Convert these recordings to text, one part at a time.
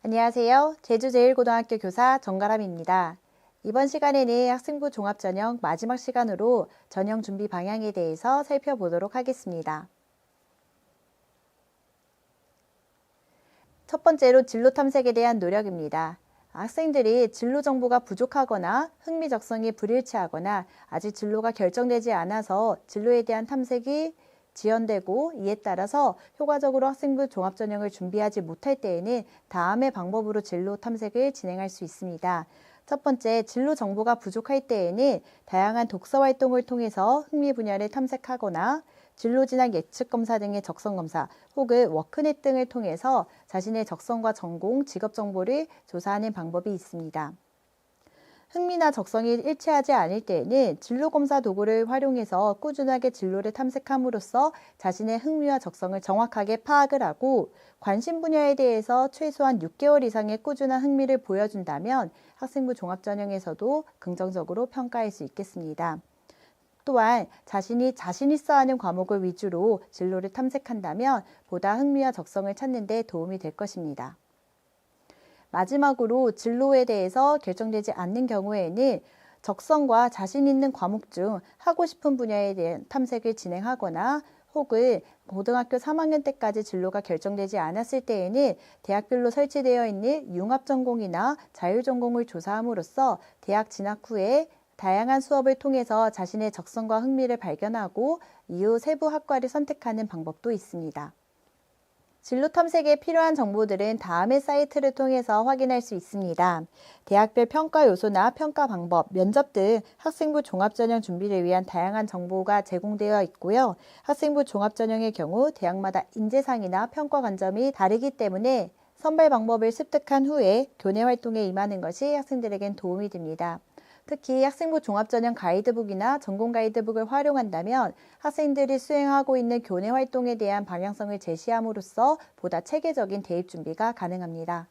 안녕하세요. 제주제일고등학교 교사 정가람입니다. 이번 시간에는 학생부 종합전형 마지막 시간으로 전형 준비 방향에 대해서 살펴보도록 하겠습니다. 첫 번째로 진로 탐색에 대한 노력입니다. 학생들이 진로 정보가 부족하거나 흥미적성이 불일치하거나 아직 진로가 결정되지 않아서 진로에 대한 탐색이 지연되고 이에 따라서 효과적으로 학생부 종합전형을 준비하지 못할 때에는 다음의 방법으로 진로 탐색을 진행할 수 있습니다. 첫 번째, 진로 정보가 부족할 때에는 다양한 독서 활동을 통해서 흥미 분야를 탐색하거나 진로 진학 예측 검사 등의 적성 검사 혹은 워크넷 등을 통해서 자신의 적성과 전공, 직업 정보를 조사하는 방법이 있습니다. 흥미나 적성이 일치하지 않을 때에는 진로검사 도구를 활용해서 꾸준하게 진로를 탐색함으로써 자신의 흥미와 적성을 정확하게 파악을 하고 관심 분야에 대해서 최소한 6개월 이상의 꾸준한 흥미를 보여준다면 학생부 종합전형에서도 긍정적으로 평가할 수 있겠습니다. 또한 자신이 자신 있어 하는 과목을 위주로 진로를 탐색한다면 보다 흥미와 적성을 찾는 데 도움이 될 것입니다. 마지막으로 진로에 대해서 결정되지 않는 경우에는 적성과 자신 있는 과목 중 하고 싶은 분야에 대한 탐색을 진행하거나 혹은 고등학교 3학년 때까지 진로가 결정되지 않았을 때에는 대학별로 설치되어 있는 융합전공이나 자율전공을 조사함으로써 대학 진학 후에 다양한 수업을 통해서 자신의 적성과 흥미를 발견하고 이후 세부 학과를 선택하는 방법도 있습니다. 진로 탐색에 필요한 정보들은 다음의 사이트를 통해서 확인할 수 있습니다. 대학별 평가 요소나 평가 방법, 면접 등 학생부 종합전형 준비를 위한 다양한 정보가 제공되어 있고요. 학생부 종합전형의 경우 대학마다 인재상이나 평가 관점이 다르기 때문에 선발 방법을 습득한 후에 교내 활동에 임하는 것이 학생들에겐 도움이 됩니다. 특히 학생부 종합전형 가이드북이나 전공 가이드북을 활용한다면 학생들이 수행하고 있는 교내 활동에 대한 방향성을 제시함으로써 보다 체계적인 대입 준비가 가능합니다.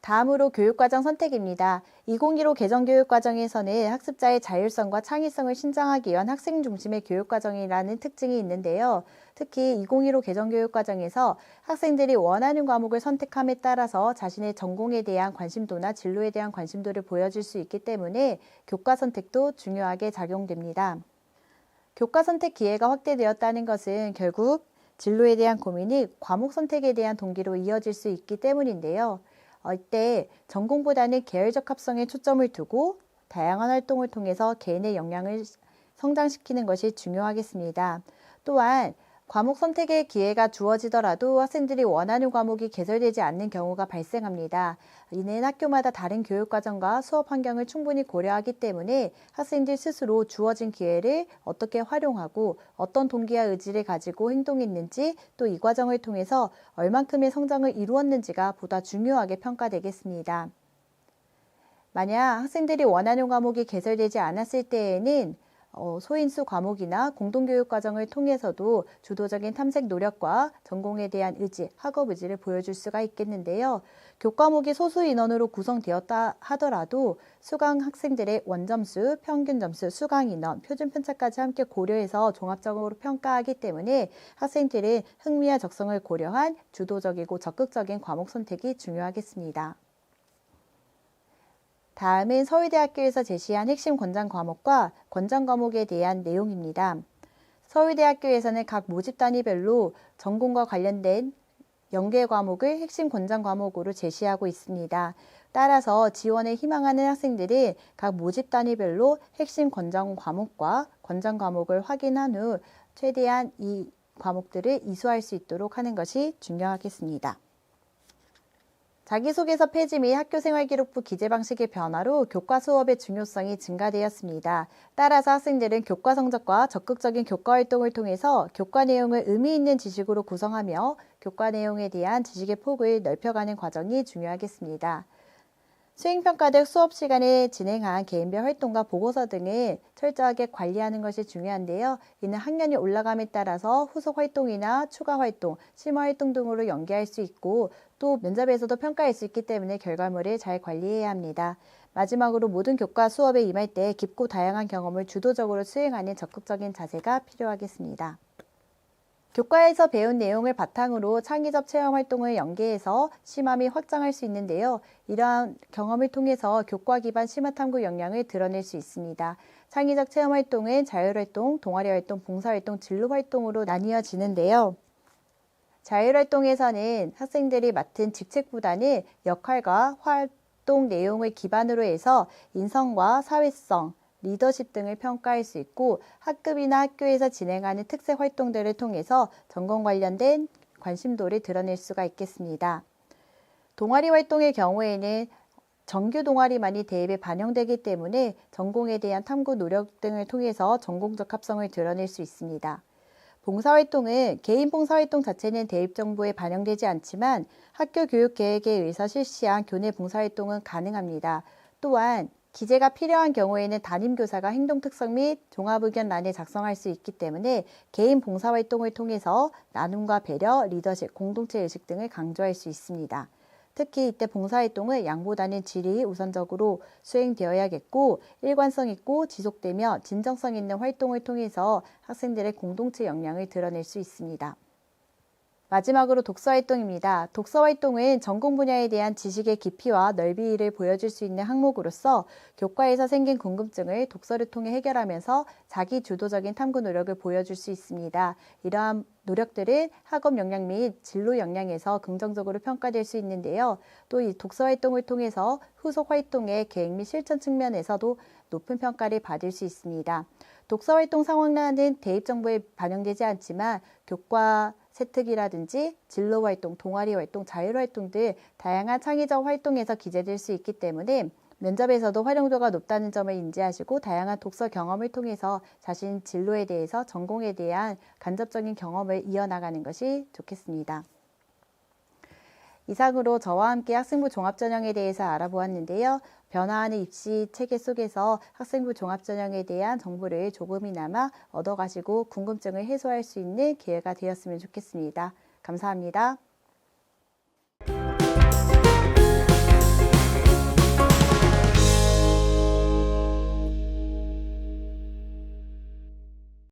다음으로 교육과정 선택입니다. 2015 개정교육과정에서는 학습자의 자율성과 창의성을 신장하기 위한 학생 중심의 교육과정이라는 특징이 있는데요. 특히 2015 개정교육과정에서 학생들이 원하는 과목을 선택함에 따라서 자신의 전공에 대한 관심도나 진로에 대한 관심도를 보여줄 수 있기 때문에 교과 선택도 중요하게 작용됩니다. 교과 선택 기회가 확대되었다는 것은 결국 진로에 대한 고민이 과목 선택에 대한 동기로 이어질 수 있기 때문인데요. 이때 전공보다는 계열적 합성에 초점을 두고 다양한 활동을 통해서 개인의 역량을 성장시키는 것이 중요하겠습니다. 또한 과목 선택의 기회가 주어지더라도 학생들이 원하는 과목이 개설되지 않는 경우가 발생합니다. 이는 학교마다 다른 교육과정과 수업 환경을 충분히 고려하기 때문에 학생들 스스로 주어진 기회를 어떻게 활용하고 어떤 동기와 의지를 가지고 행동했는지 또 이 과정을 통해서 얼만큼의 성장을 이루었는지가 보다 중요하게 평가되겠습니다. 만약 학생들이 원하는 과목이 개설되지 않았을 때에는 소인수 과목이나 공동교육 과정을 통해서도 주도적인 탐색 노력과 전공에 대한 의지, 학업 의지를 보여줄 수가 있겠는데요. 교과목이 소수 인원으로 구성되었다 하더라도 수강 학생들의 원점수, 평균 점수, 수강 인원, 표준 편차까지 함께 고려해서 종합적으로 평가하기 때문에 학생들의 흥미와 적성을 고려한 주도적이고 적극적인 과목 선택이 중요하겠습니다. 다음은 서울대학교에서 제시한 핵심 권장 과목과 권장 과목에 대한 내용입니다. 서울대학교에서는 각 모집 단위별로 전공과 관련된 연계 과목을 핵심 권장 과목으로 제시하고 있습니다. 따라서 지원을 희망하는 학생들이 각 모집 단위별로 핵심 권장 과목과 권장 과목을 확인한 후 최대한 이 과목들을 이수할 수 있도록 하는 것이 중요하겠습니다. 자기소개서 폐지 및 학교생활기록부 기재 방식의 변화로 교과 수업의 중요성이 증가되었습니다. 따라서 학생들은 교과 성적과 적극적인 교과 활동을 통해서 교과 내용을 의미 있는 지식으로 구성하며 교과 내용에 대한 지식의 폭을 넓혀가는 과정이 중요하겠습니다. 수행평가등 수업 시간에 진행한 개인별 활동과 보고서 등을 철저하게 관리하는 것이 중요한데요. 이는 학년이 올라감에 따라서 후속 활동이나 추가 활동, 심화 활동 등으로 연계할 수 있고 또 면접에서도 평가할 수 있기 때문에 결과물을 잘 관리해야 합니다. 마지막으로 모든 교과 수업에 임할 때 깊고 다양한 경험을 주도적으로 수행하는 적극적인 자세가 필요하겠습니다. 교과에서 배운 내용을 바탕으로 창의적 체험 활동을 연계해서 심화 및 확장할 수 있는데요. 이러한 경험을 통해서 교과 기반 심화 탐구 역량을 드러낼 수 있습니다. 창의적 체험 활동은 자율활동, 동아리활동, 봉사활동, 진로활동으로 나뉘어지는데요. 자율활동에서는 학생들이 맡은 직책보다는 역할과 활동 내용을 기반으로 해서 인성과 사회성, 리더십 등을 평가할 수 있고 학급이나 학교에서 진행하는 특색 활동들을 통해서 전공 관련된 관심도를 드러낼 수가 있겠습니다. 동아리 활동의 경우에는 정규 동아리만이 대입에 반영되기 때문에 전공에 대한 탐구 노력 등을 통해서 전공적 합성을 드러낼 수 있습니다. 봉사활동은 개인 봉사활동 자체는 대입 정보에 반영되지 않지만 학교 교육 계획에 의해서 실시한 교내 봉사활동은 가능합니다. 또한 기재가 필요한 경우에는 담임교사가 행동 특성 및 종합의견란을 작성할 수 있기 때문에 개인 봉사활동을 통해서 나눔과 배려, 리더십, 공동체 의식 등을 강조할 수 있습니다. 특히 이때 봉사활동은 양보다는 질이 우선적으로 수행되어야겠고 일관성 있고 지속되며 진정성 있는 활동을 통해서 학생들의 공동체 역량을 드러낼 수 있습니다. 마지막으로 독서활동입니다. 독서활동은 전공 분야에 대한 지식의 깊이와 넓이를 보여줄 수 있는 항목으로서 교과에서 생긴 궁금증을 독서를 통해 해결하면서 자기 주도적인 탐구 노력을 보여줄 수 있습니다. 이러한 노력들은 학업 역량 및 진로 역량에서 긍정적으로 평가될 수 있는데요. 또 이 독서활동을 통해서 후속 활동의 계획 및 실천 측면에서도 높은 평가를 받을 수 있습니다. 독서활동 상황란은 대입 정보에 반영되지 않지만 교과 세특이라든지 진로활동, 동아리활동, 자율활동 등 다양한 창의적 활동에서 기재될 수 있기 때문에 면접에서도 활용도가 높다는 점을 인지하시고 다양한 독서 경험을 통해서 자신 진로에 대해서 전공에 대한 간접적인 경험을 이어나가는 것이 좋겠습니다. 이상으로 저와 함께 학생부 종합전형에 대해서 알아보았는데요. 변화하는 입시 체계 속에서 학생부 종합전형에 대한 정보를 조금이나마 얻어가시고 궁금증을 해소할 수 있는 기회가 되었으면 좋겠습니다. 감사합니다.